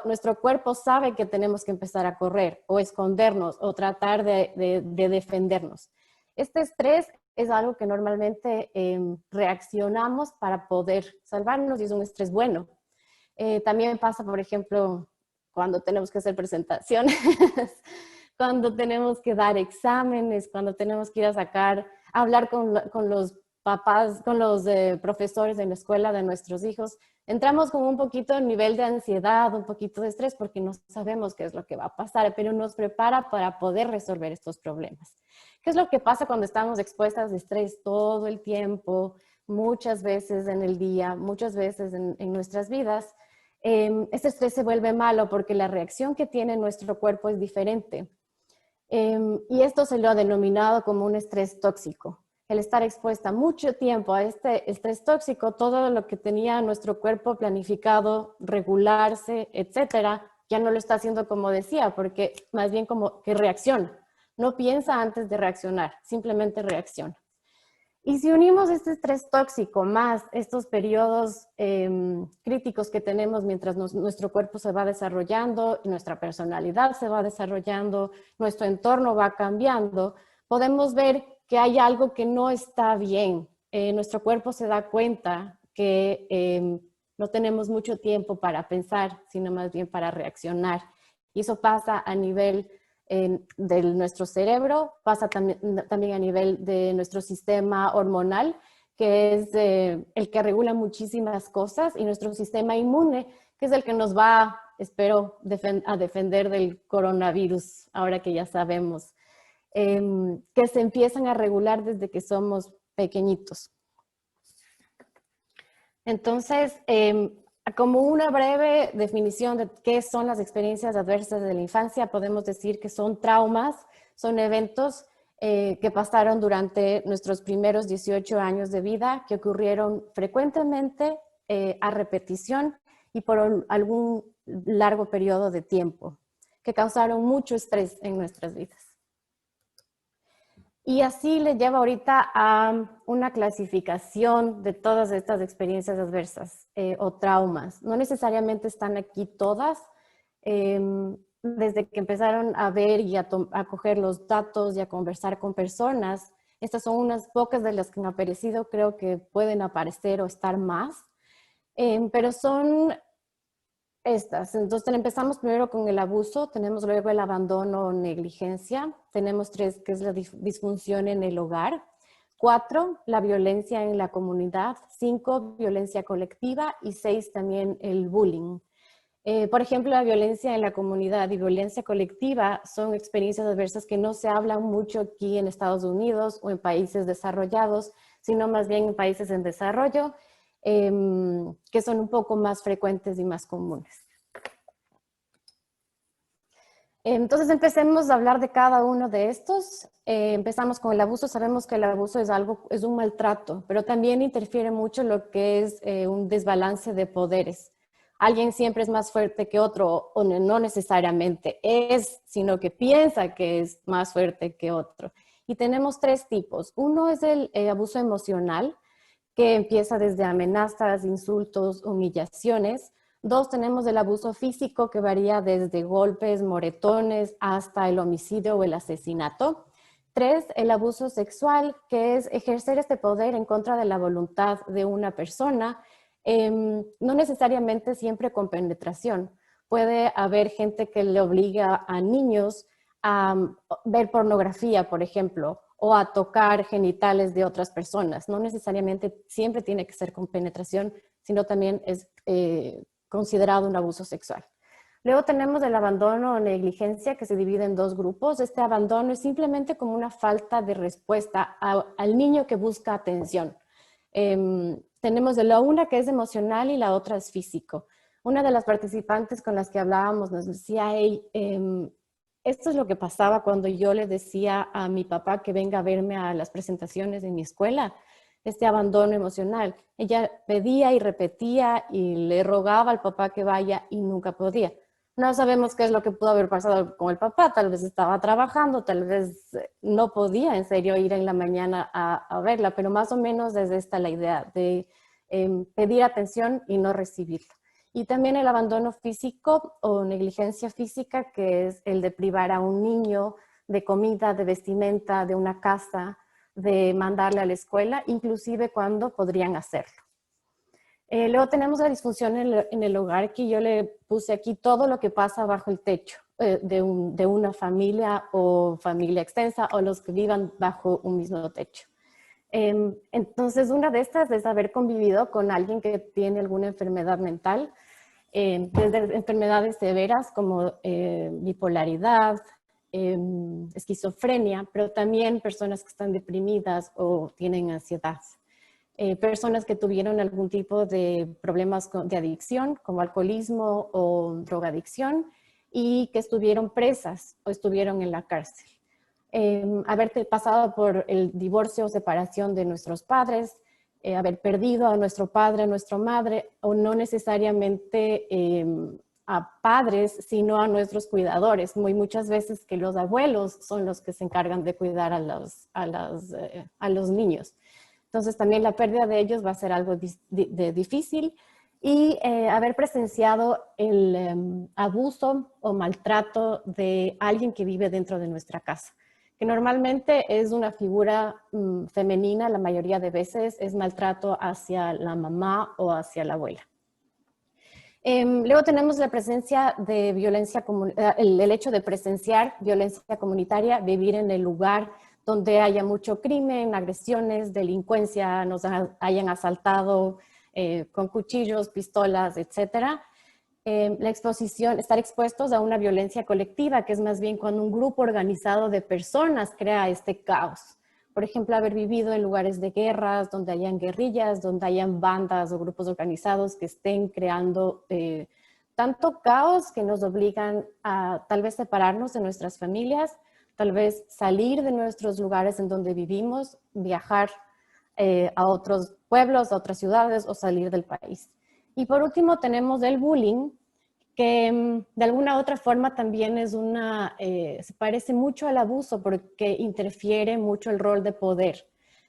nuestro cuerpo sabe que tenemos que empezar a correr o escondernos o tratar de defendernos. Este estrés es algo que normalmente reaccionamos para poder salvarnos y es un estrés bueno. También pasa, por ejemplo, cuando tenemos que hacer presentaciones, cuando tenemos que dar exámenes, cuando tenemos que ir a hablar con los papás, con los profesores en la escuela de nuestros hijos. Entramos con un poquito de nivel de ansiedad, un poquito de estrés porque no sabemos qué es lo que va a pasar, pero nos prepara para poder resolver estos problemas. ¿Qué es lo que pasa cuando estamos expuestas a estrés todo el tiempo, muchas veces en el día, muchas veces en nuestras vidas? Este estrés se vuelve malo porque la reacción que tiene nuestro cuerpo es diferente. Y esto se lo ha denominado como un estrés tóxico. El estar expuesta mucho tiempo a este estrés tóxico, todo lo que tenía nuestro cuerpo planificado, regularse, etcétera, ya no lo está haciendo como decía, porque más bien como que reacciona. No piensa antes de reaccionar, simplemente reacciona. Y si unimos este estrés tóxico más estos periodos críticos que tenemos mientras nuestro cuerpo se va desarrollando, nuestra personalidad se va desarrollando, nuestro entorno va cambiando, podemos ver que hay algo que no está bien. Nuestro cuerpo se da cuenta que no tenemos mucho tiempo para pensar, sino más bien para reaccionar. Y eso pasa a nivel de nuestro cerebro, pasa también a nivel de nuestro sistema hormonal, que es el que regula muchísimas cosas, y nuestro sistema inmune, que es el que nos va, espero, a defender del coronavirus, ahora que ya sabemos, que se empiezan a regular desde que somos pequeñitos. Entonces, como una breve definición de qué son las experiencias adversas de la infancia, podemos decir que son traumas, son eventos que pasaron durante nuestros primeros 18 años de vida, que ocurrieron frecuentemente, a repetición y por algún largo periodo de tiempo, que causaron mucho estrés en nuestras vidas. Y así le lleva ahorita a una clasificación de todas estas experiencias adversas o traumas. No necesariamente están aquí todas. Desde que empezaron a ver y a coger los datos y a conversar con personas, estas son unas pocas de las que han aparecido, creo que pueden aparecer o estar más, pero son estas. Entonces empezamos primero con el abuso, tenemos luego el abandono o negligencia, tenemos 3 que es la disfunción en el hogar, 4 la violencia en la comunidad, 5 violencia colectiva y 6 también el bullying. Por ejemplo, la violencia en la comunidad y violencia colectiva son experiencias adversas que no se hablan mucho aquí en Estados Unidos o en países desarrollados, sino más bien en países en desarrollo, que son un poco más frecuentes y más comunes. Entonces empecemos a hablar de cada uno de estos. Empezamos con el abuso. Sabemos que el abuso es un maltrato, pero también interfiere mucho lo que es un desbalance de poderes. Alguien siempre es más fuerte que otro, o no necesariamente es, sino que piensa que es más fuerte que otro. Y tenemos 3 tipos. Uno es el abuso emocional, que empieza desde amenazas, insultos, humillaciones. 2, tenemos el abuso físico, que varía desde golpes, moretones, hasta el homicidio o el asesinato. 3, el abuso sexual, que es ejercer este poder en contra de la voluntad de una persona, no necesariamente siempre con penetración. Puede haber gente que le obliga a niños a ver pornografía, por ejemplo, o a tocar genitales de otras personas. No necesariamente siempre tiene que ser con penetración, sino también es considerado un abuso sexual. Luego tenemos el abandono o negligencia, que se divide en 2 grupos. Este abandono es simplemente como una falta de respuesta al niño que busca atención. Tenemos de la una que es emocional y la otra es físico. Una de las participantes con las que hablábamos nos decía, hey, esto es lo que pasaba cuando yo le decía a mi papá que venga a verme a las presentaciones de mi escuela, este abandono emocional. Ella pedía y repetía y le rogaba al papá que vaya y nunca podía. No sabemos qué es lo que pudo haber pasado con el papá, tal vez estaba trabajando, tal vez no podía en serio ir en la mañana a verla, pero más o menos desde esta la idea de pedir atención y no recibirla. Y también el abandono físico o negligencia física, que es el de privar a un niño de comida, de vestimenta, de una casa, de mandarle a la escuela, inclusive cuando podrían hacerlo. Luego tenemos la disfunción en el hogar, que yo le puse aquí todo lo que pasa bajo el techo de una familia o familia extensa o los que vivan bajo un mismo techo. Entonces, una de estas es haber convivido con alguien que tiene alguna enfermedad mental, desde enfermedades severas como bipolaridad, esquizofrenia, pero también personas que están deprimidas o tienen ansiedad. Personas que tuvieron algún tipo de problemas de adicción, como alcoholismo o drogadicción, y que estuvieron presas o estuvieron en la cárcel. Haber pasado por el divorcio o separación de nuestros padres, haber perdido a nuestro padre, a nuestra madre, o no necesariamente a padres, sino a nuestros cuidadores. Muy muchas veces que los abuelos son los que se encargan de cuidar a los niños. Entonces también la pérdida de ellos va a ser algo difícil, y haber presenciado el abuso o maltrato de alguien que vive dentro de nuestra casa, que normalmente es una figura femenina, la mayoría de veces es maltrato hacia la mamá o hacia la abuela. Luego tenemos la presencia de violencia, el hecho de presenciar violencia comunitaria, vivir en el lugar donde haya mucho crimen, agresiones, delincuencia, nos hayan asaltado con cuchillos, pistolas, etcétera. La exposición, estar expuestos a una violencia colectiva, que es más bien cuando un grupo organizado de personas crea este caos. Por ejemplo, haber vivido en lugares de guerras, donde hayan guerrillas, donde hayan bandas o grupos organizados que estén creando tanto caos que nos obligan a tal vez separarnos de nuestras familias, tal vez salir de nuestros lugares en donde vivimos, viajar a otros pueblos, a otras ciudades o salir del país. Y por último tenemos el bullying, que de alguna otra forma también es se parece mucho al abuso porque interfiere mucho el rol de poder.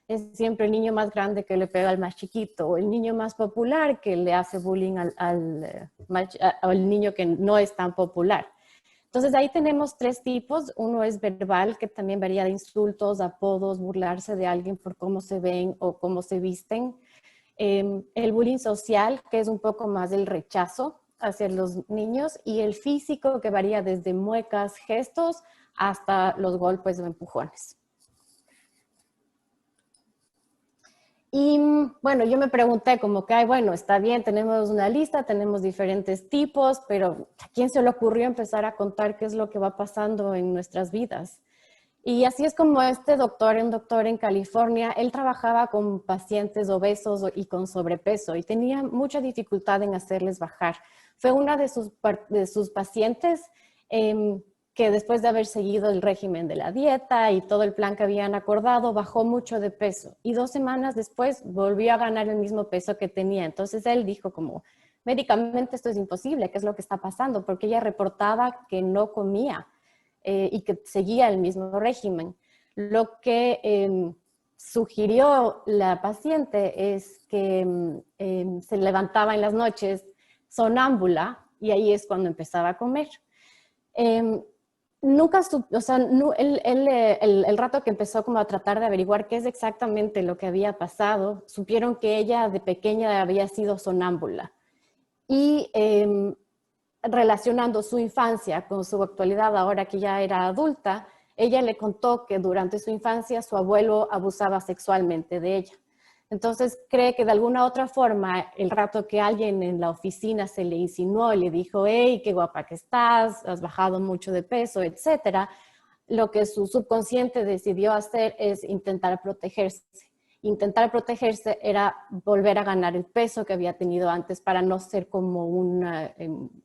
Es siempre el niño más grande que le pega al más chiquito, o el niño más popular que le hace bullying al niño que no es tan popular. Entonces ahí tenemos tres tipos. Uno es verbal, que también varía de insultos, apodos, burlarse de alguien por cómo se ven o cómo se visten. El bullying social, que es un poco más el rechazo hacia los niños, y el físico, que varía desde muecas, gestos, hasta los golpes o empujones. Y bueno, yo me pregunté como que, bueno, está bien, tenemos una lista, tenemos diferentes tipos, pero ¿a quién se le ocurrió empezar a contar qué es lo que va pasando en nuestras vidas? Y así es como un doctor en California, él trabajaba con pacientes obesos y con sobrepeso y tenía mucha dificultad en hacerles bajar. Fue una de sus pacientes que después de haber seguido el régimen de la dieta y todo el plan que habían acordado, bajó mucho de peso. Y 2 semanas después volvió a ganar el mismo peso que tenía. Entonces él dijo como, médicamente esto es imposible, ¿qué es lo que está pasando? Porque ella reportaba que no comía. Y que seguía el mismo régimen. Lo que sugirió la paciente es que se levantaba en las noches sonámbula y ahí es cuando empezaba a comer. Nunca, o sea, el rato que empezó como a tratar de averiguar qué es exactamente lo que había pasado, supieron que ella de pequeña había sido sonámbula. Y relacionando su infancia con su actualidad, ahora que ya era adulta, ella le contó que durante su infancia su abuelo abusaba sexualmente de ella. Entonces cree que de alguna otra forma, el rato que alguien en la oficina se le insinuó y le dijo, hey, qué guapa que estás, has bajado mucho de peso, etcétera, lo que su subconsciente decidió hacer es intentar protegerse. Intentar protegerse era volver a ganar el peso que había tenido antes para no ser como un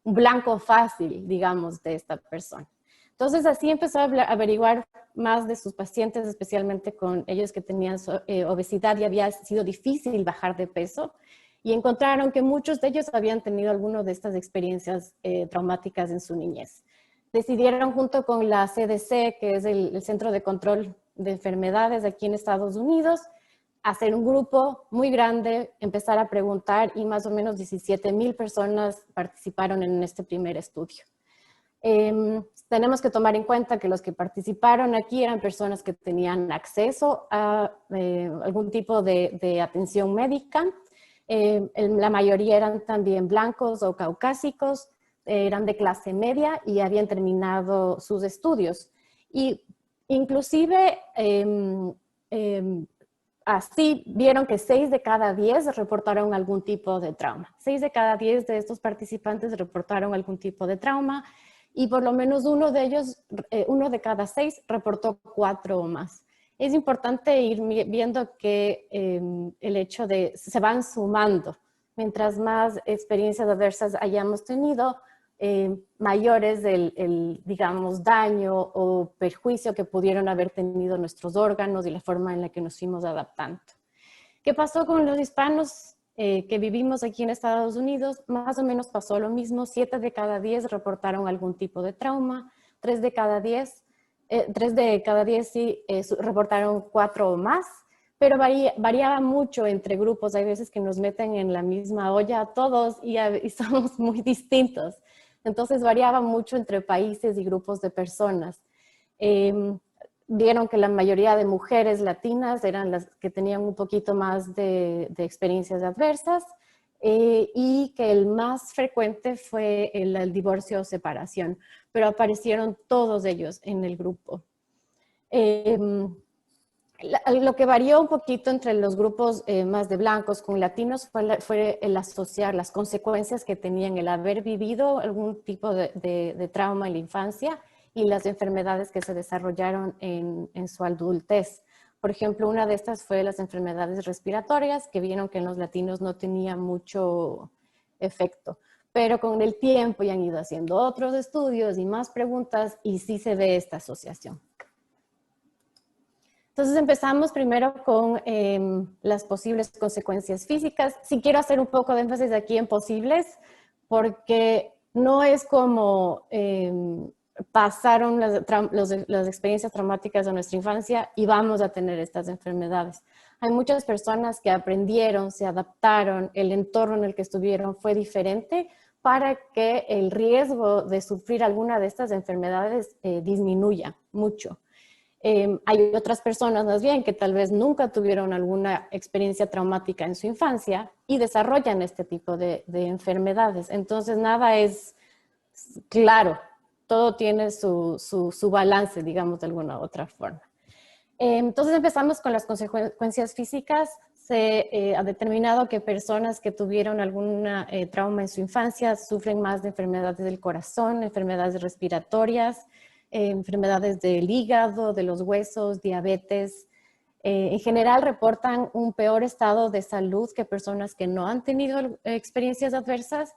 blanco fácil, digamos, de esta persona. Entonces así empezó a averiguar más de sus pacientes, especialmente con ellos que tenían obesidad y había sido difícil bajar de peso, y encontraron que muchos de ellos habían tenido alguna de estas experiencias traumáticas en su niñez. Decidieron junto con la CDC, que es el Centro de Control de Enfermedades aquí en Estados Unidos, hacer un grupo muy grande, empezar a preguntar y más o menos 17,000 personas participaron en este primer estudio. Tenemos que tomar en cuenta que los que participaron aquí eran personas que tenían acceso a algún tipo de atención médica. La mayoría eran también blancos o caucásicos, eran de clase media y habían terminado sus estudios. Y inclusive así vieron que 6 de cada 10 reportaron algún tipo de trauma. 6 de cada 10 de estos participantes reportaron algún tipo de trauma y por lo menos uno de ellos, uno de cada 6 reportó 4 o más. Es importante ir viendo que el hecho de se van sumando. Mientras más experiencias adversas hayamos tenido, mayores digamos, daño o perjuicio que pudieron haber tenido nuestros órganos y la forma en la que nos fuimos adaptando. ¿Qué pasó con los hispanos que vivimos aquí en Estados Unidos? Más o menos pasó lo mismo. 7 de cada 10 reportaron algún tipo de trauma, 3 de cada 10 sí reportaron 4 o más, pero variaba mucho entre grupos. Hay veces que nos meten en la misma olla a todos y somos muy distintos. Entonces variaba mucho entre países y grupos de personas. Vieron que la mayoría de mujeres latinas eran las que tenían un poquito más de experiencias adversas y que el más frecuente fue el divorcio o separación, pero aparecieron todos ellos en el grupo. Lo que varió un poquito entre los grupos más de blancos con latinos fue el asociar las consecuencias que tenían el haber vivido algún tipo de trauma en la infancia y las enfermedades que se desarrollaron en su adultez. Por ejemplo, una de estas fue las enfermedades respiratorias, que vieron que en los latinos no tenía mucho efecto. Pero con el tiempo ya han ido haciendo otros estudios y más preguntas y sí se ve esta asociación. Entonces empezamos primero con las posibles consecuencias físicas. Sí quiero hacer un poco de énfasis aquí en posibles, porque no es como pasaron las experiencias traumáticas de nuestra infancia y vamos a tener estas enfermedades. Hay muchas personas que aprendieron, se adaptaron, el entorno en el que estuvieron fue diferente para que el riesgo de sufrir alguna de estas enfermedades disminuya mucho. Hay otras personas más bien que tal vez nunca tuvieron alguna experiencia traumática en su infancia y desarrollan este tipo de enfermedades. Entonces nada es claro, todo tiene su balance, digamos, de alguna u otra forma. Entonces empezamos con las consecuencias físicas. Se ha determinado que personas que tuvieron algún trauma en su infancia sufren más de enfermedades del corazón, enfermedades respiratorias, enfermedades del hígado, de los huesos, diabetes. En general reportan un peor estado de salud que personas que no han tenido experiencias adversas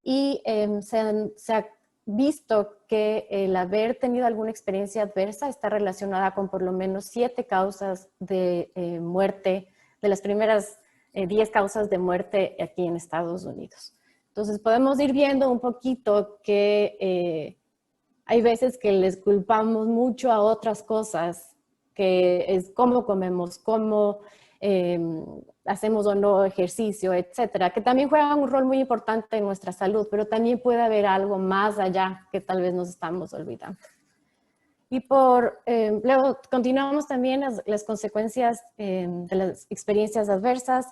y se ha visto que el haber tenido alguna experiencia adversa está relacionada con por lo menos 7 causas de muerte, de las primeras 10 causas de muerte aquí en Estados Unidos. Entonces podemos ir viendo un poquito que hay veces que les culpamos mucho a otras cosas, que es cómo comemos, cómo hacemos o no ejercicio, etcétera, que también juegan un rol muy importante en nuestra salud, pero también puede haber algo más allá que tal vez nos estamos olvidando. Y luego continuamos también las consecuencias de las experiencias adversas.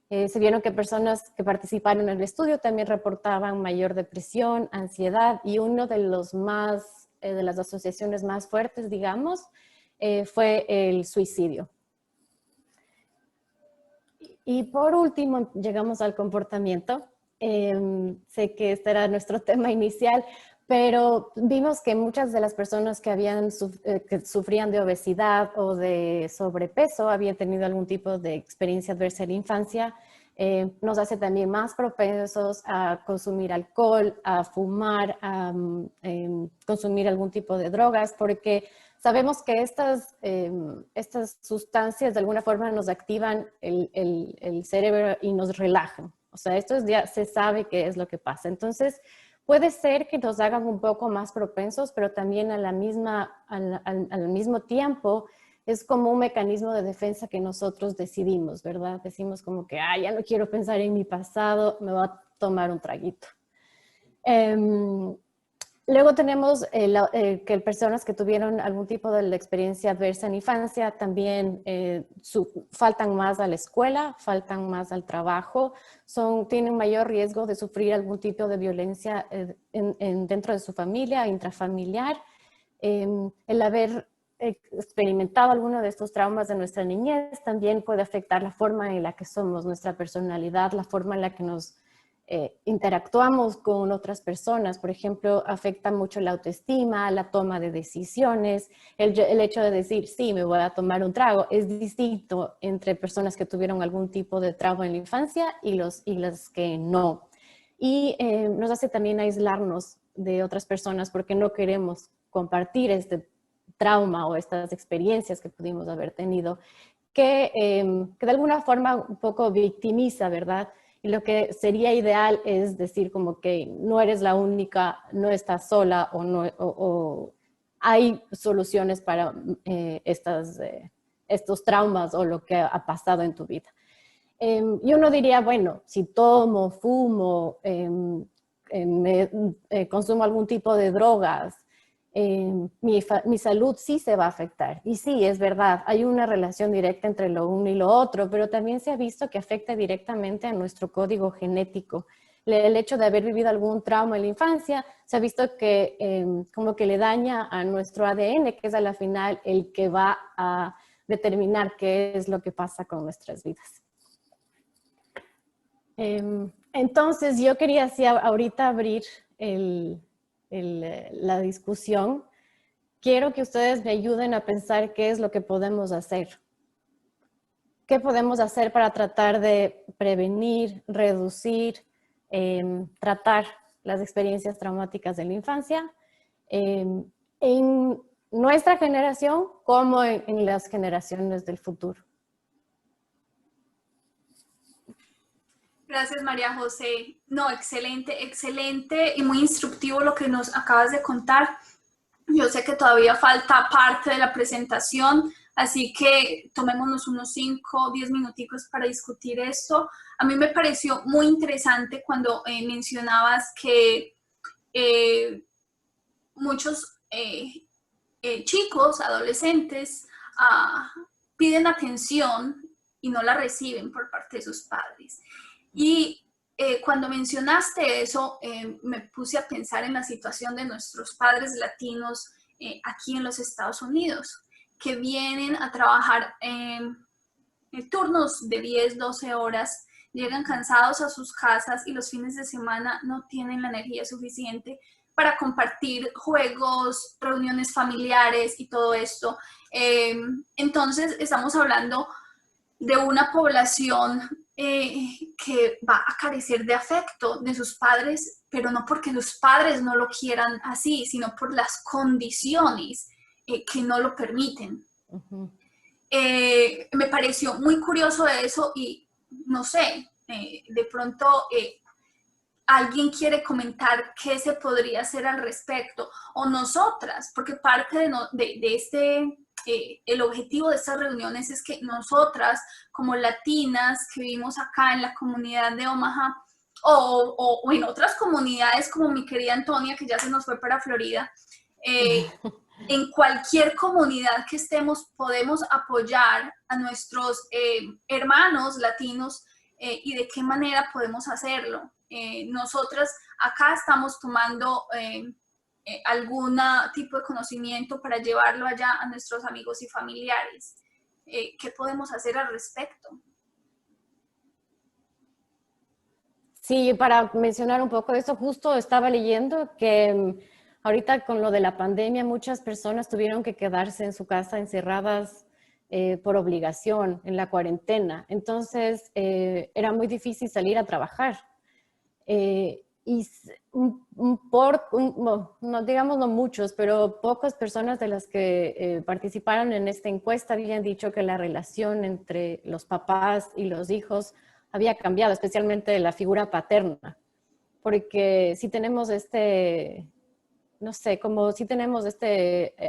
Se vieron que personas que participaron en el estudio también reportaban mayor depresión, ansiedad y uno de de las asociaciones más fuertes, digamos, fue el suicidio. Y por último, llegamos al comportamiento. Sé que este era nuestro tema inicial, pero vimos que muchas de las personas que sufrían de obesidad o de sobrepeso habían tenido algún tipo de experiencia adversa en la infancia. Nos hace también más propensos a consumir alcohol, a fumar, a consumir algún tipo de drogas, porque sabemos que estas sustancias de alguna forma nos activan el cerebro y nos relajan. O sea, esto ya se sabe qué es lo que pasa. Entonces, puede ser que nos hagan un poco más propensos, pero también al mismo tiempo es como un mecanismo de defensa que nosotros decidimos, ¿verdad? Decimos como que, ya no quiero pensar en mi pasado, me voy a tomar un traguito. Luego tenemos que personas que tuvieron algún tipo de experiencia adversa en infancia también faltan más a la escuela, faltan más al trabajo, tienen mayor riesgo de sufrir algún tipo de violencia dentro de su familia, intrafamiliar. El haber experimentado alguno de estos traumas de nuestra niñez también puede afectar la forma en la que somos, nuestra personalidad, la forma en la que nos interactuamos con otras personas. Por ejemplo, afecta mucho la autoestima, la toma de decisiones. El hecho de decir, sí, me voy a tomar un trago, es distinto entre personas que tuvieron algún tipo de trauma en la infancia y las que no. Y nos hace también aislarnos de otras personas porque no queremos compartir este trauma o estas experiencias que pudimos haber tenido, que de alguna forma un poco victimiza, ¿verdad? Y lo que sería ideal es decir como que no eres la única, no estás sola o hay soluciones para estos traumas o lo que ha pasado en tu vida. Y uno diría, bueno, si tomo, fumo, consumo algún tipo de drogas, mi salud sí se va a afectar. Y sí, es verdad, hay una relación directa entre lo uno y lo otro, pero también se ha visto que afecta directamente a nuestro código genético. El hecho de haber vivido algún trauma en la infancia, se ha visto que como que le daña a nuestro ADN, que es a la final el que va a determinar qué es lo que pasa con nuestras vidas. Entonces, yo quería así ahorita abrir la discusión. Quiero que ustedes me ayuden a pensar qué es lo que podemos hacer. ¿Qué podemos hacer para tratar de prevenir, reducir, tratar las experiencias traumáticas de la infancia en nuestra generación como en las generaciones del futuro? Gracias, María José. No, excelente, excelente y muy instructivo lo que nos acabas de contar. Yo sé que todavía falta parte de la presentación, así que tomémonos unos 5 o 10 minuticos para discutir esto. A mí me pareció muy interesante cuando mencionabas que muchos chicos, adolescentes, piden atención y no la reciben por parte de sus padres. Y cuando mencionaste eso, me puse a pensar en la situación de nuestros padres latinos aquí en los Estados Unidos, que vienen a trabajar en turnos de 10, 12 horas, llegan cansados a sus casas y los fines de semana no tienen la energía suficiente para compartir juegos, reuniones familiares y todo esto. Entonces, estamos hablando de una población que va a carecer de afecto de sus padres, pero no porque los padres no lo quieran así, sino por las condiciones que no lo permiten. Me pareció muy curioso eso y no sé, de pronto alguien quiere comentar qué se podría hacer al respecto, o nosotras, porque parte de el objetivo de estas reuniones es que nosotras, como latinas que vivimos acá en la comunidad de Omaha, o en otras comunidades como mi querida Antonia, que ya se nos fue para Florida, en cualquier comunidad que estemos podemos apoyar a nuestros hermanos latinos y de qué manera podemos hacerlo. Nosotras acá estamos tomando algún tipo de conocimiento para llevarlo allá a nuestros amigos y familiares. ¿Qué podemos hacer al respecto? Sí, para mencionar un poco de eso, justo estaba leyendo que ahorita con lo de la pandemia muchas personas tuvieron que quedarse en su casa encerradas por obligación en la cuarentena. Entonces era muy difícil salir a trabajar. Y no, digamos no muchos, pero pocas personas de las que participaron en esta encuesta habían dicho que la relación entre los papás y los hijos había cambiado, especialmente la figura paterna, porque si tenemos no sé, como si tenemos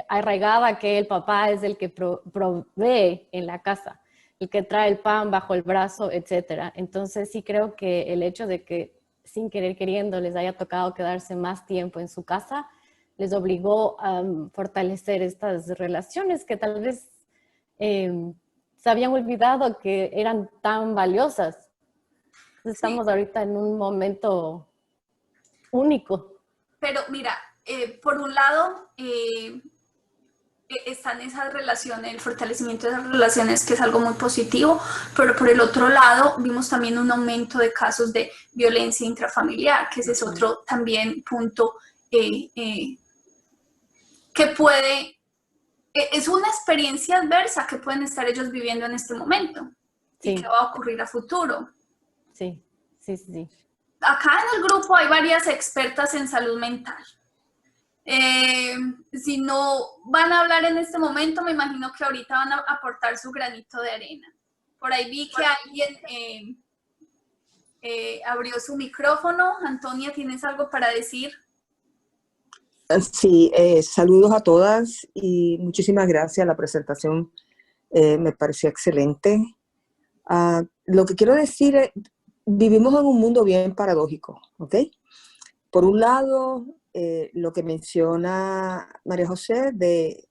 arraigada que el papá es el que provee en la casa, el que trae el pan bajo el brazo, etcétera. Entonces sí creo que el hecho de que sin querer queriendo les haya tocado quedarse más tiempo en su casa, les obligó a fortalecer estas relaciones que tal vez se habían olvidado que eran tan valiosas. Sí, Estamos ahorita en un momento único. pero mira, por un lado, están esas relaciones, el fortalecimiento de esas relaciones, que es algo muy positivo, pero por el otro lado vimos también un aumento de casos de violencia intrafamiliar, que ese es otro también punto que puede, es una experiencia adversa que pueden estar ellos viviendo en este momento y que Sí, va a ocurrir a futuro. sí, sí, sí. Acá en el grupo hay varias expertas en salud mental. Si no van a hablar en este momento, me imagino que ahorita van a aportar su granito de arena. Por ahí vi que alguien abrió su micrófono. Antonia, ¿tienes algo para decir? Sí, saludos a todas y muchísimas gracias. La presentación me pareció excelente. Lo que quiero decir es, vivimos en un mundo bien paradójico, ¿ok? Por un lado, lo que menciona María José de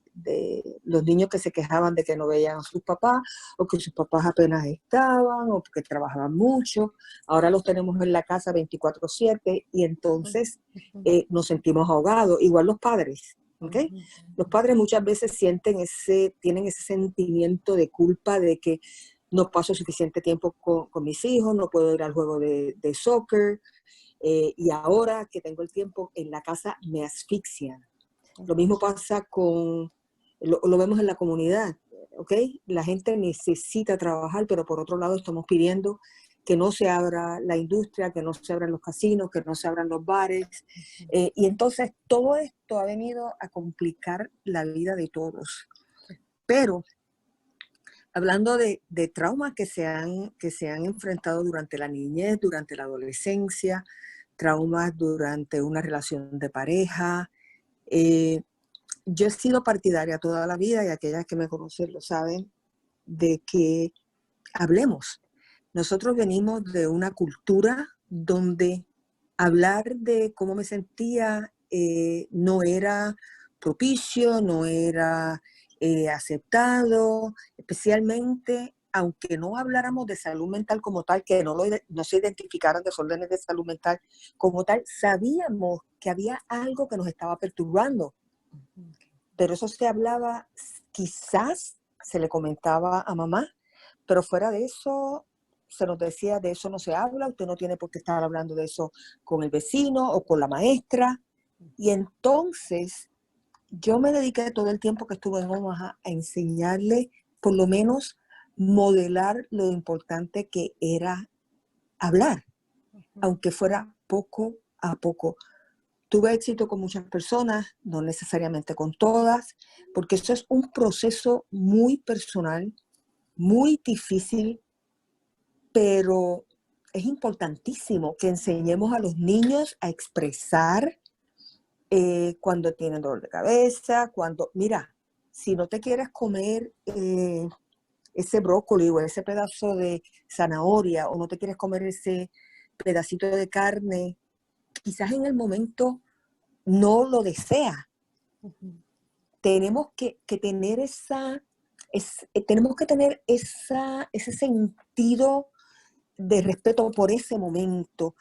los niños que se quejaban de que no veían a sus papás, o que sus papás apenas estaban, o que trabajaban mucho. Ahora los tenemos en la casa 24/7 y entonces nos sentimos ahogados. Igual los padres, ¿ok? Los padres muchas veces tienen ese sentimiento de culpa de que no paso suficiente tiempo con mis hijos, no puedo ir al juego de soccer, y ahora que tengo el tiempo en la casa me asfixian. Lo mismo pasa lo vemos en la comunidad, ¿ok? La gente necesita trabajar, pero por otro lado estamos pidiendo que no se abra la industria, que no se abran los casinos, que no se abran los bares. Y entonces todo esto ha venido a complicar la vida de todos. Pero hablando de traumas que se han enfrentado durante la niñez, durante la adolescencia, traumas durante una relación de pareja. Yo he sido partidaria toda la vida, y aquellas que me conocen lo saben, de que hablemos. Nosotros venimos de una cultura donde hablar de cómo me sentía no era propicio, no era aceptado, especialmente aunque no habláramos de salud mental como tal, que no se identificaran desórdenes de salud mental como tal, sabíamos que había algo que nos estaba perturbando. Pero eso se hablaba, quizás se le comentaba a mamá, pero fuera de eso se nos decía, de eso no se habla, usted no tiene por qué estar hablando de eso con el vecino o con la maestra. Y entonces yo me dediqué todo el tiempo que estuve en Omaha a enseñarle, por lo menos modelar lo importante que era hablar, aunque fuera poco a poco. Tuve éxito con muchas personas, no necesariamente con todas, porque eso es un proceso muy personal, muy difícil, pero es importantísimo que enseñemos a los niños a expresar cuando tienen dolor de cabeza, mira, si no te quieres comer ese brócoli o ese pedazo de zanahoria, o no te quieres comer ese pedacito de carne, quizás en el momento no lo desea. Tenemos que tener ese sentido de respeto por ese momento.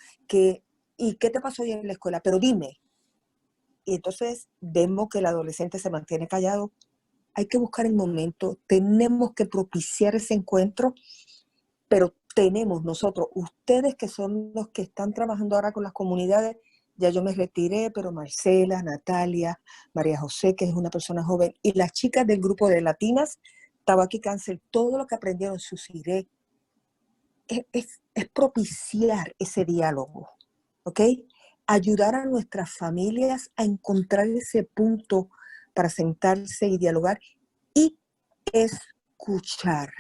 ¿Y qué te pasó hoy en la escuela? Pero dime. Y entonces vemos que el adolescente se mantiene callado. Hay que buscar el momento, tenemos que propiciar ese encuentro, pero tenemos nosotros, ustedes que son los que están trabajando ahora con las comunidades, ya yo me retiré, pero Marcela, Natalia, María José, que es una persona joven, y las chicas del grupo de Latinas, Tabaqui Cáncer, todo lo que aprendieron su CIRE, es propiciar ese diálogo, ¿ok? Ayudar a nuestras familias a encontrar ese punto para sentarse y dialogar y escuchar.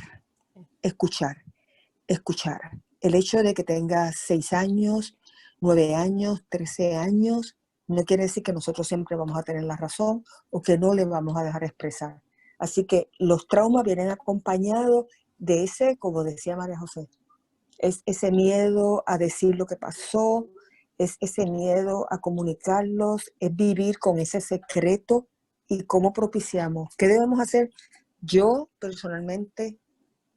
El hecho de que tengas 6 años, 9 años, 13 años, no quiere decir que nosotros siempre vamos a tener la razón o que no le vamos a dejar expresar. Así que los traumas vienen acompañados de ese, como decía María José, es ese miedo a decir lo que pasó, es ese miedo a comunicarlos, es vivir con ese secreto y cómo propiciamos. ¿Qué debemos hacer? Yo personalmente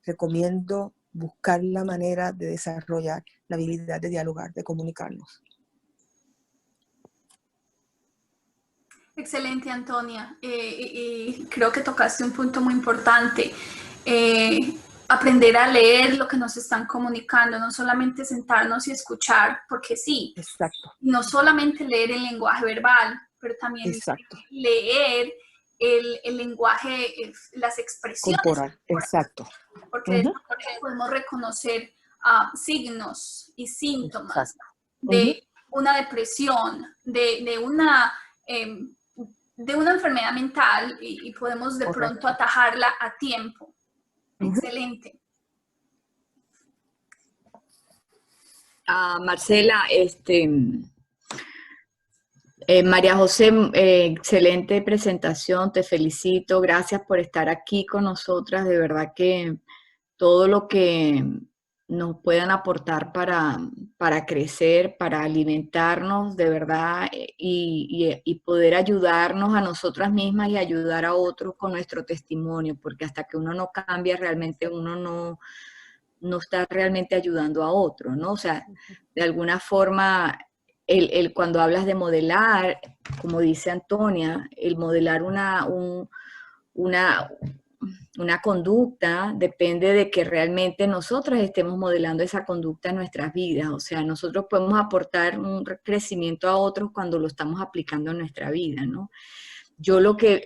recomiendo buscar la manera de desarrollar la habilidad de dialogar, de comunicarnos. Excelente, Antonia. Y creo que tocaste un punto muy importante. Aprender a leer lo que nos están comunicando, no solamente sentarnos y escuchar, porque sí, Exacto. no solamente leer el lenguaje verbal, pero también Exacto. leer el lenguaje, las expresiones Corporal, exacto. porque de esta manera podemos reconocer signos y síntomas de una depresión, de una enfermedad mental y podemos de pronto atajarla a tiempo. Excelente. Marcela, María José, excelente presentación, te felicito, gracias por estar aquí con nosotras, de verdad que todo lo que nos puedan aportar para crecer, para alimentarnos, de verdad, y poder ayudarnos a nosotras mismas y ayudar a otros con nuestro testimonio, porque hasta que uno no cambia, realmente uno no está realmente ayudando a otro, ¿no? O sea, de alguna forma, cuando hablas de modelar, como dice Antonia, el modelar una conducta depende de que realmente nosotras estemos modelando esa conducta en nuestras vidas. O sea, nosotros podemos aportar un crecimiento a otros cuando lo estamos aplicando en nuestra vida, ¿no? Yo lo que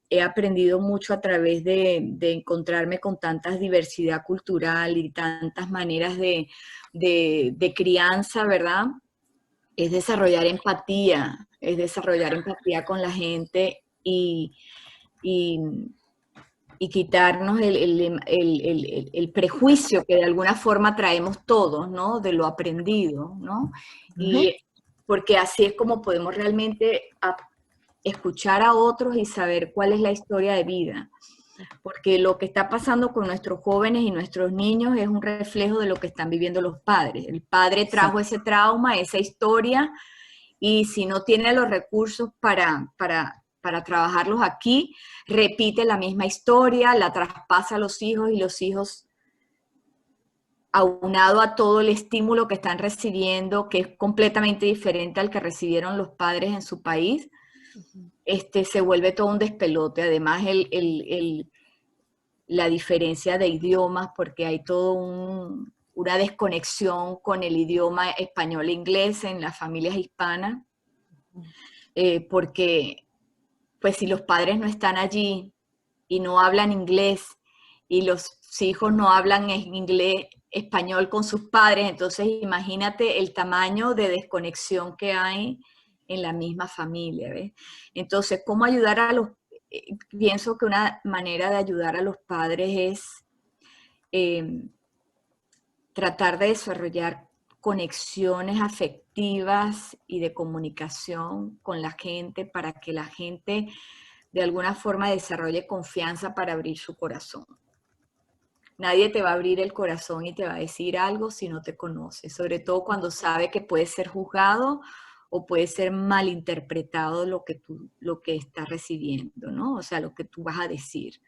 he aprendido mucho a través de encontrarme con tanta diversidad cultural y tantas maneras de crianza, ¿verdad? Es desarrollar empatía con la gente y quitarnos el prejuicio que de alguna forma traemos todos, ¿no? De lo aprendido, ¿no? Y porque así es como podemos realmente escuchar a otros y saber cuál es la historia de vida. Porque lo que está pasando con nuestros jóvenes y nuestros niños es un reflejo de lo que están viviendo los padres. El padre trajo ese trauma, esa historia, y si no tiene los recursos para trabajarlos aquí, repite la misma historia, la traspasa a los hijos y los hijos, aunado a todo el estímulo que están recibiendo, que es completamente diferente al que recibieron los padres en su país, se vuelve todo un despelote. Además, la diferencia de idiomas, porque hay todo una desconexión con el idioma español e inglés en las familias hispanas, porque pues si los padres no están allí y no hablan inglés y los hijos no hablan inglés, español con sus padres, entonces imagínate el tamaño de desconexión que hay en la misma familia, ¿ves? Entonces, ¿cómo ayudar a los... pienso que una manera de ayudar a los padres es tratar de desarrollar conexiones afectivas y de comunicación con la gente para que la gente de alguna forma desarrolle confianza para abrir su corazón. Nadie te va a abrir el corazón y te va a decir algo si no te conoce, sobre todo cuando sabe que puede ser juzgado o puede ser malinterpretado lo que estás recibiendo, ¿no? O sea, lo que tú vas a decir.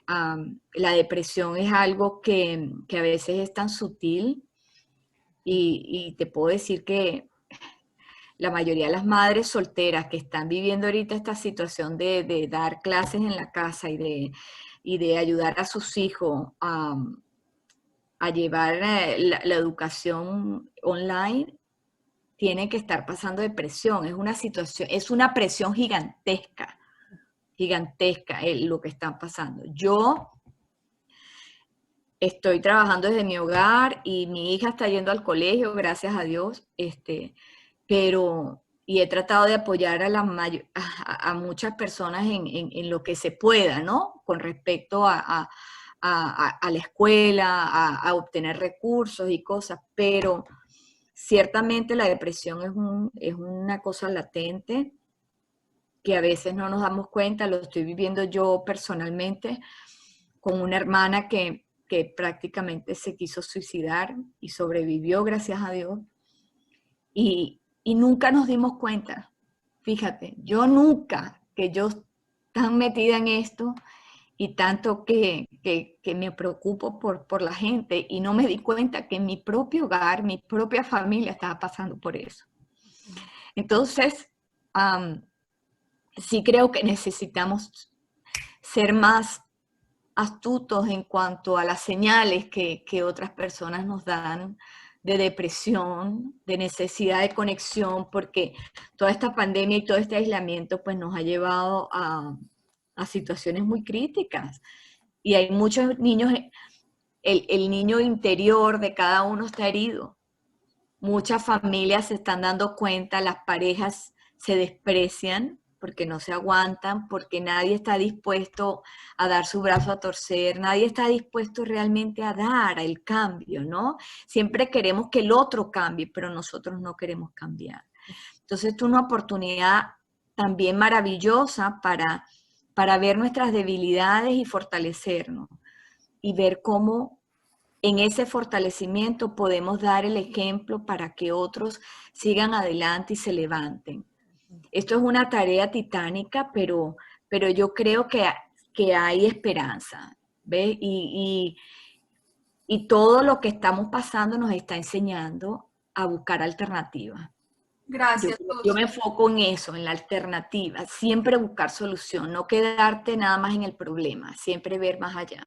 La depresión es algo que a veces es tan sutil y te puedo decir que la mayoría de las madres solteras que están viviendo ahorita esta situación de dar clases en la casa y de ayudar a sus hijos a llevar la educación online, tienen que estar pasando depresión. Es una situación, es una presión gigantesca lo que están pasando. Yo estoy trabajando desde mi hogar y mi hija está yendo al colegio, gracias a Dios, y he tratado de apoyar a muchas personas en lo que se pueda, ¿no? Con respecto a la escuela, a obtener recursos y cosas, pero Ciertamente la depresión es una cosa latente que a veces no nos damos cuenta. Lo estoy viviendo yo personalmente con una hermana que prácticamente se quiso suicidar y sobrevivió, gracias a Dios. Y nunca nos dimos cuenta. Fíjate, yo nunca, que yo tan metida en esto y tanto que me preocupo por la gente, y no me di cuenta que en mi propio hogar, mi propia familia estaba pasando por eso. Entonces, sí creo que necesitamos ser más astutos en cuanto a las señales que otras personas nos dan de depresión, de necesidad de conexión, porque toda esta pandemia y todo este aislamiento pues nos ha llevado a situaciones muy críticas. Y hay muchos niños, el niño interior de cada uno está herido. Muchas familias se están dando cuenta, las parejas se desprecian porque no se aguantan, porque nadie está dispuesto a dar su brazo a torcer, nadie está dispuesto realmente a dar el cambio, ¿no? Siempre queremos que el otro cambie, pero nosotros no queremos cambiar. Entonces, es una oportunidad también maravillosa para ver nuestras debilidades y fortalecernos, y ver cómo en ese fortalecimiento podemos dar el ejemplo para que otros sigan adelante y se levanten. Esto es una tarea titánica, pero yo creo que hay esperanza, ¿ves? Y todo lo que estamos pasando nos está enseñando a buscar alternativas. Gracias, Yo me enfoco en eso, en la alternativa, siempre buscar solución, no quedarte nada más en el problema, siempre ver más allá.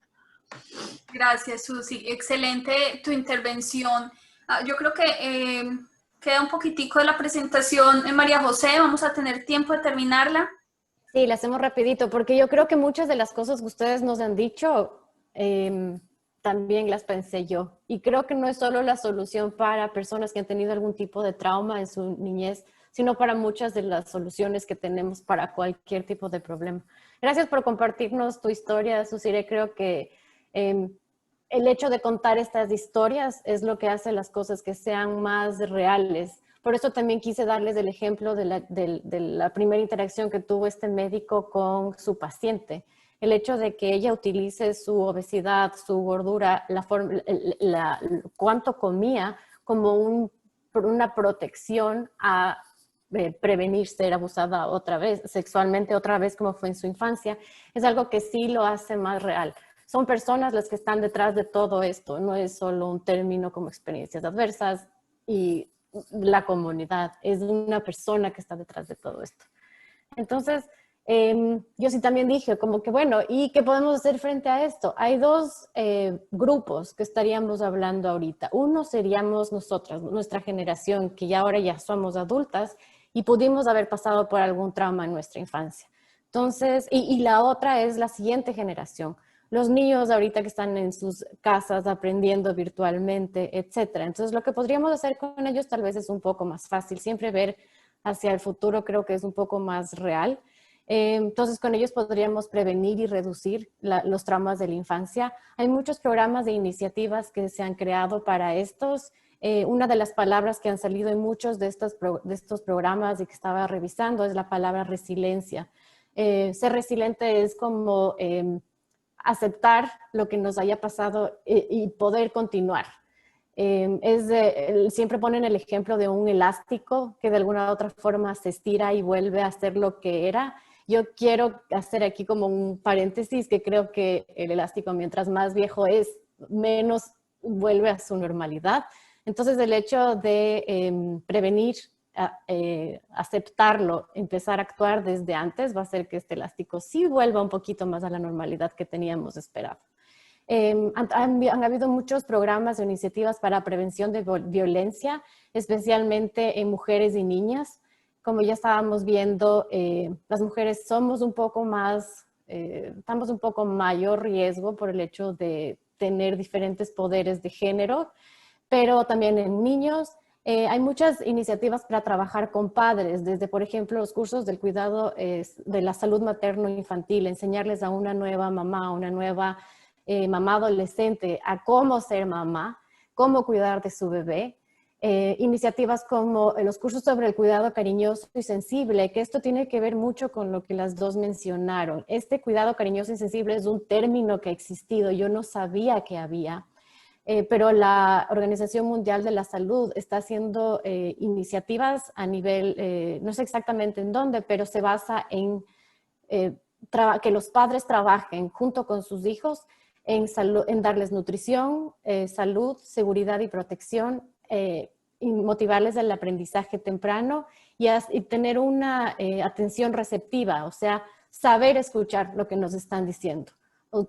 Gracias, Susi. Excelente tu intervención. Yo creo que queda un poquitico de la presentación. María José, vamos a tener tiempo de terminarla. Sí, la hacemos rapidito, porque yo creo que muchas de las cosas que ustedes nos han dicho también las pensé yo. Y creo que no es solo la solución para personas que han tenido algún tipo de trauma en su niñez, sino para muchas de las soluciones que tenemos para cualquier tipo de problema. Gracias por compartirnos tu historia, Susire. Creo que el hecho de contar estas historias es lo que hace las cosas que sean más reales. Por eso también quise darles el ejemplo de la primera interacción que tuvo este médico con su paciente. El hecho de que ella utilice su obesidad, su gordura, cuánto comía como una protección a prevenir ser abusada otra vez, sexualmente otra vez como fue en su infancia, es algo que sí lo hace más real. Son personas las que están detrás de todo esto, no es solo un término como experiencias adversas y la comunidad, es una persona que está detrás de todo esto. Entonces, yo sí también dije como que bueno, ¿y qué podemos hacer frente a esto? Hay dos grupos que estaríamos hablando ahorita. Uno seríamos nosotras, nuestra generación, que ya ahora ya somos adultas y pudimos haber pasado por algún trauma en nuestra infancia. Entonces, y la otra es la siguiente generación. Los niños ahorita que están en sus casas aprendiendo virtualmente, etcétera. Entonces, lo que podríamos hacer con ellos tal vez es un poco más fácil. Siempre ver hacia el futuro creo que es un poco más real. Entonces, con ellos podríamos prevenir y reducir los traumas de la infancia. Hay muchos programas e iniciativas que se han creado para estos. Una de las palabras que han salido en muchos de estos programas y que estaba revisando es la palabra resiliencia. Ser resiliente es como aceptar lo que nos haya pasado y poder continuar. Siempre ponen el ejemplo de un elástico que de alguna u otra forma se estira y vuelve a ser lo que era. Yo quiero hacer aquí como un paréntesis que creo que el elástico mientras más viejo es, menos vuelve a su normalidad. Entonces el hecho de prevenir, aceptarlo, empezar a actuar desde antes va a hacer que este elástico sí vuelva un poquito más a la normalidad que teníamos esperado. Han habido muchos programas o iniciativas para prevención de violencia, especialmente en mujeres y niñas. Como ya estábamos viendo, las mujeres somos un poco más, estamos un poco mayor riesgo por el hecho de tener diferentes poderes de género, pero también en niños. Hay muchas iniciativas para trabajar con padres, desde, por ejemplo, los cursos del cuidado de la salud materno-infantil, enseñarles a una nueva mamá, una nueva mamá adolescente a cómo ser mamá, cómo cuidar de su bebé. Iniciativas como los cursos sobre el cuidado cariñoso y sensible, que esto tiene que ver mucho con lo que las dos mencionaron. Este cuidado cariñoso y sensible es un término que ha existido, yo no sabía que había, pero la Organización Mundial de la Salud está haciendo iniciativas a nivel, no sé exactamente en dónde, pero se basa en que los padres trabajen junto con sus hijos en darles nutrición, salud, seguridad y protección, y motivarles el aprendizaje temprano y tener una atención receptiva, o sea, saber escuchar lo que nos están diciendo,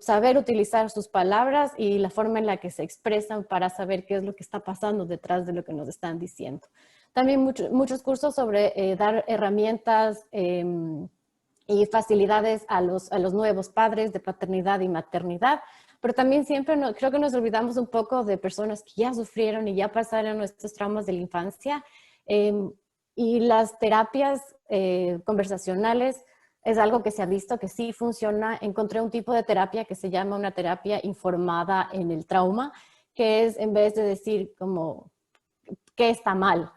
saber utilizar sus palabras y la forma en la que se expresan para saber qué es lo que está pasando detrás de lo que nos están diciendo. También muchos cursos sobre dar herramientas y facilidades a los nuevos padres de paternidad y maternidad, pero también siempre creo que nos olvidamos un poco de personas que ya sufrieron y ya pasaron nuestros traumas de la infancia, y las terapias conversacionales es algo que se ha visto que sí funciona. Encontré un tipo de terapia que se llama una terapia informada en el trauma, que es, en vez de decir como qué está mal,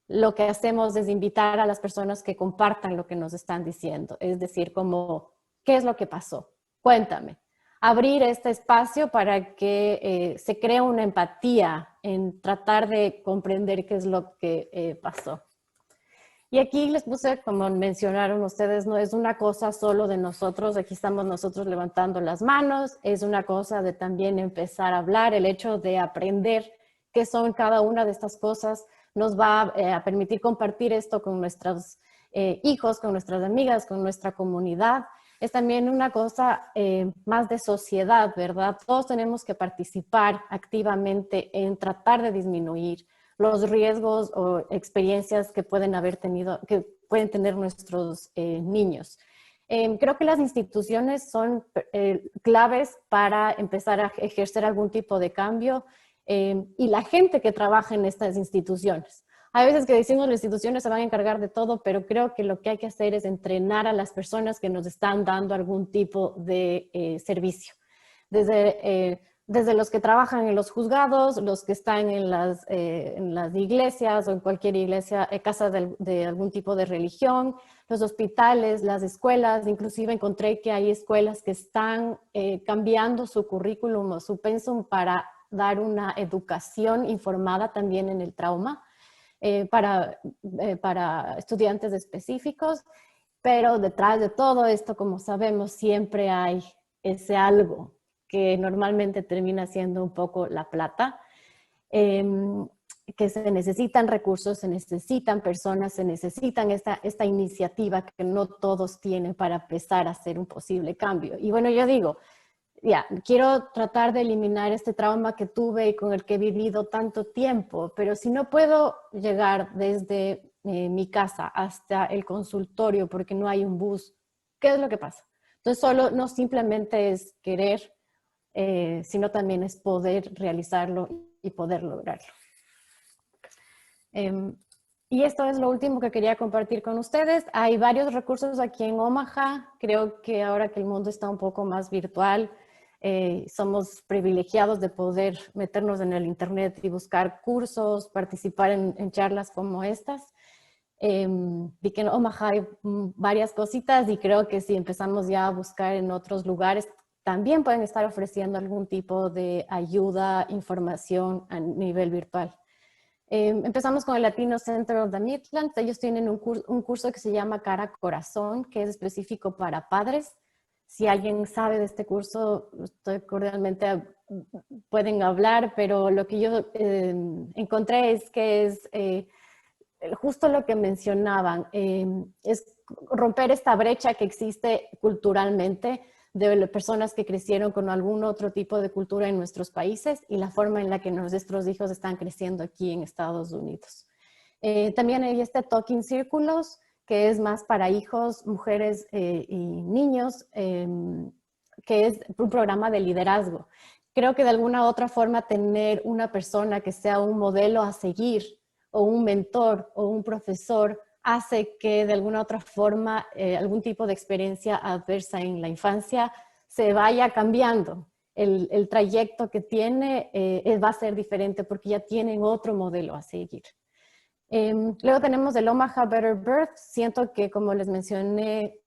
lo que hacemos es invitar a las personas que compartan lo que nos están diciendo, es decir, como, ¿qué es lo que pasó? Cuéntame. Abrir este espacio para que se cree una empatía en tratar de comprender qué es lo que pasó. Y aquí les puse, como mencionaron ustedes, no es una cosa solo de nosotros, aquí estamos nosotros levantando las manos, es una cosa de también empezar a hablar, el hecho de aprender qué son cada una de estas cosas nos va a permitir compartir esto con nuestros hijos, con nuestras amigas, con nuestra comunidad. Es también una cosa más de sociedad, ¿verdad? Todos tenemos que participar activamente en tratar de disminuir los riesgos o experiencias que pueden tener nuestros niños. Creo que las instituciones son claves para empezar a ejercer algún tipo de cambio, y la gente que trabaja en estas instituciones. Hay veces que decimos las instituciones se van a encargar de todo, pero creo que lo que hay que hacer es entrenar a las personas que nos están dando algún tipo de servicio. Desde los que trabajan en los juzgados, los que están en las iglesias o en cualquier iglesia, casa de algún tipo de religión, los hospitales, las escuelas. Inclusive encontré que hay escuelas que están cambiando su currículum o su pensum para dar una educación informada también en el trauma para estudiantes específicos, pero detrás de todo esto, como sabemos, siempre hay ese algo que normalmente termina siendo un poco la plata, que se necesitan recursos, se necesitan personas, se necesitan esta iniciativa que no todos tienen para empezar a hacer un posible cambio. Y bueno, yo digo, quiero tratar de eliminar este trauma que tuve y con el que he vivido tanto tiempo, pero si no puedo llegar desde mi casa hasta el consultorio porque no hay un bus, ¿qué es lo que pasa? Entonces no simplemente es querer, sino también es poder realizarlo y poder lograrlo. Y esto es lo último que quería compartir con ustedes. Hay varios recursos aquí en Omaha. Creo que ahora que el mundo está un poco más virtual, somos privilegiados de poder meternos en el internet y buscar cursos, participar en charlas como estas. Vi que en Omaha hay varias cositas y creo que si empezamos ya a buscar en otros lugares, también pueden estar ofreciendo algún tipo de ayuda, información a nivel virtual. Empezamos con el Latino Center of the Midlands. Ellos tienen un curso que se llama Cara Corazón, que es específico para padres. Si alguien sabe de este curso, estoy cordialmente, pueden hablar, pero lo que yo encontré es que es justo lo que mencionaban, es romper esta brecha que existe culturalmente de personas que crecieron con algún otro tipo de cultura en nuestros países y la forma en la que nuestros hijos están creciendo aquí en Estados Unidos. También hay Talking Círculos, que es más para hijos, mujeres y niños, que es un programa de liderazgo. Creo que de alguna u otra forma tener una persona que sea un modelo a seguir, o un mentor, o un profesor, hace que de alguna u otra forma algún tipo de experiencia adversa en la infancia se vaya cambiando el trayecto que tiene va a ser diferente porque ya tienen otro modelo a seguir. Luego tenemos el Omaha Better Birth. Siento que, como les mencioné,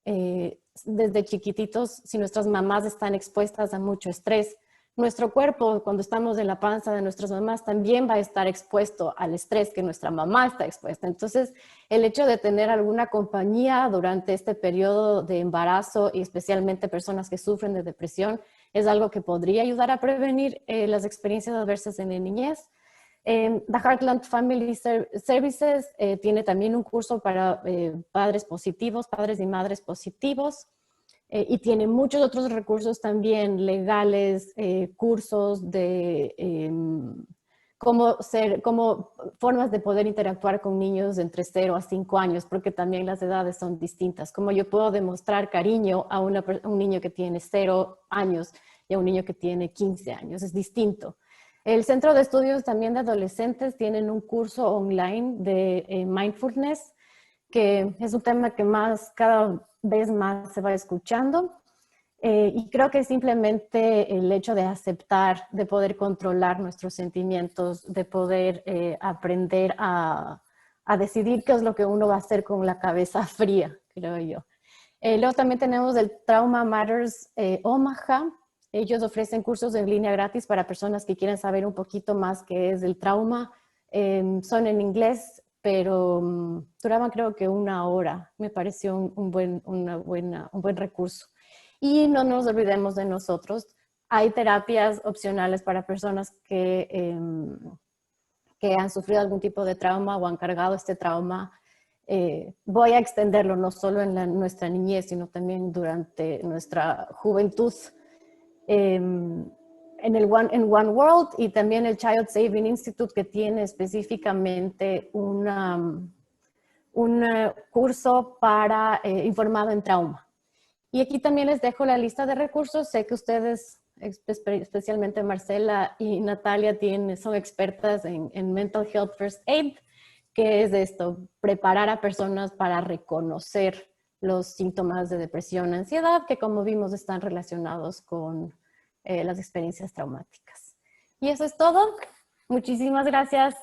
desde chiquititos, si nuestras mamás están expuestas a mucho estrés, nuestro cuerpo, cuando estamos en la panza de nuestras mamás, también va a estar expuesto al estrés que nuestra mamá está expuesta. Entonces, el hecho de tener alguna compañía durante este periodo de embarazo, y especialmente personas que sufren de depresión, es algo que podría ayudar a prevenir las experiencias adversas en la niñez. The Heartland Family Services tiene también un curso para padres positivos, padres y madres positivos. Y tiene muchos otros recursos también legales, cursos de cómo formas de poder interactuar con niños de entre 0 a 5 años, porque también las edades son distintas. Cómo yo puedo demostrar cariño a un niño que tiene 0 años y a un niño que tiene 15 años, es distinto. El Centro de Estudios también de Adolescentes tienen un curso online de mindfulness, que es un tema que cada vez más se va escuchando. Y creo que simplemente el hecho de aceptar, de poder controlar nuestros sentimientos, de poder aprender a decidir qué es lo que uno va a hacer con la cabeza fría, creo yo. Luego también tenemos el Trauma Matters Omaha. Ellos ofrecen cursos en línea gratis para personas que quieren saber un poquito más qué es el trauma. Son en inglés, pero duraban creo que 1 hora. Me pareció un buen recurso. Y no nos olvidemos de nosotros. Hay terapias opcionales para personas que han sufrido algún tipo de trauma o han cargado este trauma. Voy a extenderlo no solo en nuestra niñez, sino también durante nuestra juventud. En One World, y también el Child Saving Institute, que tiene específicamente un curso para informado en trauma. Y aquí también les dejo la lista de recursos. Sé que ustedes, especialmente Marcela y Natalia, son expertas en Mental Health First Aid, que es esto: preparar a personas para reconocer los síntomas de depresión, ansiedad, que como vimos están relacionados con las experiencias traumáticas. Y eso es todo. Muchísimas gracias.